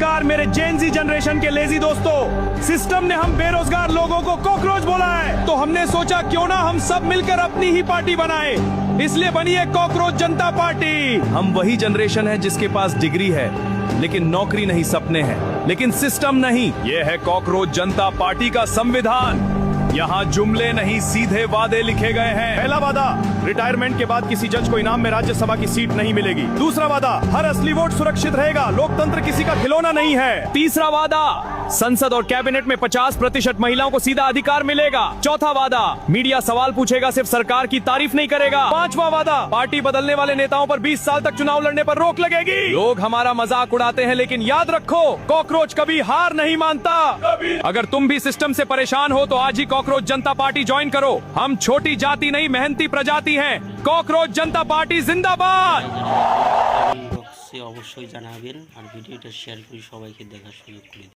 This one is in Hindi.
नमस्कार मेरे जेनजी जनरेशन के लेजी दोस्तों, सिस्टम ने हम बेरोजगार लोगों को कॉकरोच बोला है, तो हमने सोचा क्यों ना हम सब मिलकर अपनी ही पार्टी बनाए, इसलिए बनी है कॉकरोच जनता पार्टी। हम वही जनरेशन है जिसके पास डिग्री है लेकिन नौकरी नहीं, सपने हैं लेकिन सिस्टम नहीं। ये है कॉकरोच जनता पार्टी का संविधान। यहाँ जुमले नहीं सीधे वादे लिखे गए हैं। पहला वादा, रिटायरमेंट के बाद किसी जज को इनाम में राज्यसभा की सीट नहीं मिलेगी। दूसरा वादा, हर असली वोट सुरक्षित रहेगा, लोकतंत्र किसी का खिलौना नहीं है। तीसरा वादा, संसद और कैबिनेट में 50% महिलाओं को सीधा अधिकार मिलेगा। चौथा वादा, मीडिया सवाल पूछेगा, सिर्फ सरकार की तारीफ नहीं करेगा। पांचवा वादा, पार्टी बदलने वाले नेताओं पर 20 साल तक चुनाव लड़ने पर रोक लगेगी। लोग हमारा मजाक उड़ाते हैं लेकिन याद रखो, कॉकरोच कभी हार नहीं मानता। अगर तुम भी सिस्टम से परेशान हो तो आज ही कॉकरोच जनता पार्टी ज्वाइन करो। हम छोटी जाति नहीं, मेहनती प्रजाति हैं। कॉकरोच जनता पार्टी जिंदाबाद। অবশ্যই জানাবেন আর ভিডিওটা শেয়ার করে সবাইকে দেখার সুযোগ করে দিন।